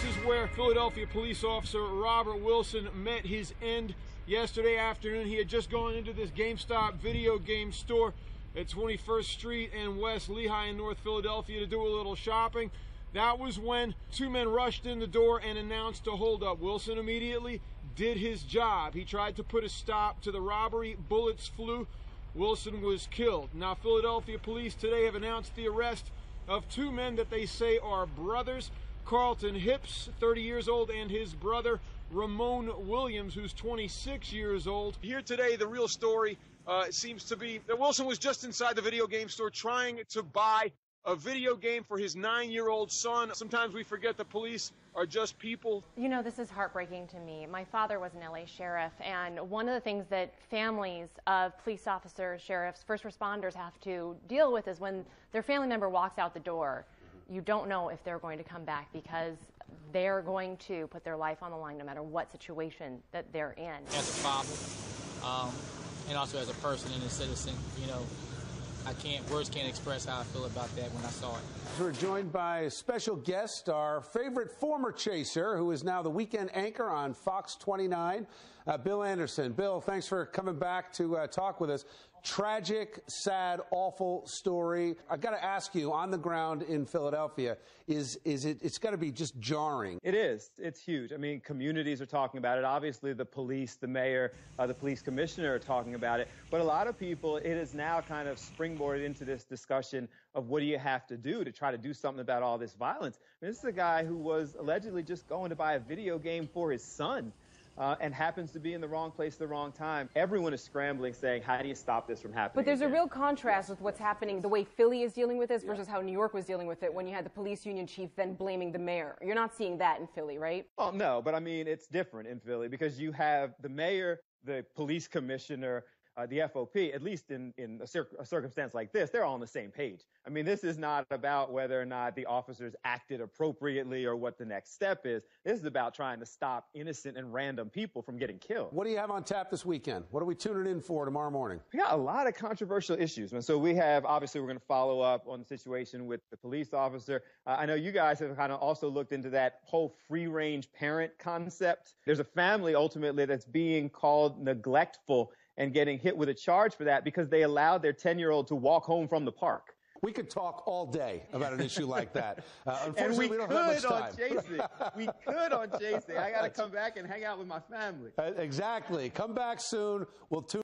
This is where Philadelphia police officer Robert Wilson met his end yesterday afternoon. He had just gone into this GameStop video game store at 21st Street and West Lehigh in North Philadelphia to do a little shopping. That was when two men rushed in the door and announced a holdup. Wilson immediately did his job. He tried to put a stop to the robbery. Bullets flew. Wilson was killed. Now, Philadelphia police today have announced the arrest of two men that they say are brothers. Carlton Hips, 30 years old, and his brother Ramon Williams, who's 26 years old. Here today, the real story seems to be that Wilson was just inside the video game store trying to buy a video game for his 9-year-old son. Sometimes we forget the police are just people. You know, this is heartbreaking to me. My father was an LA sheriff, and one of the things that families of police officers, sheriffs, first responders have to deal with is when their family member walks out the door, you don't know if they're going to come back because they're going to put their life on the line no matter what situation that they're in. As a father, and also as a person and a citizen, you know, words can't express how I feel about that when I saw it. We're joined by a special guest, our favorite former chaser, who is now the weekend anchor on Fox 29, Bill Anderson. Bill, thanks for coming back to talk with us. Tragic, sad, awful story. I got to ask you, on the ground in Philadelphia, it's got to be just jarring. It is. It's huge. I mean, communities are talking about it. Obviously, the police, the mayor, the police commissioner are talking about it. But a lot of people, it is now kind of springboarded into this discussion of what do you have to do to try to do something about all this violence. I mean, this is a guy who was allegedly just going to buy a video game for his son. And happens to be in the wrong place at the wrong time. Everyone is scrambling, saying, how do you stop this from happening? But there's again? a real contrast with what's happening, the way Philly is dealing with this versus how New York was dealing with it when you had the police union chief then blaming the mayor. You're not seeing that in Philly, right? Oh, no, but I mean, it's different in Philly because you have the mayor, the police commissioner, the FOP, at least in a circumstance like this, they're all on the same page. I mean, this is not about whether or not the officers acted appropriately or what the next step is. This is about trying to stop innocent and random people from getting killed. What do you have on tap this weekend? What are we tuning in for tomorrow morning? We got a lot of controversial issues. And so we have, obviously, we're going to follow up on the situation with the police officer. I know you guys have kind of also looked into that whole free-range parent concept. There's a family, ultimately, that's being called neglectful and getting hit with a charge for that because they allowed their 10-year-old to walk home from the park. We could talk all day about an issue like that. Unfortunately, we don't have much time. We could on Chasing. I got to come back and hang out with my family. Exactly. Come back soon. We'll tune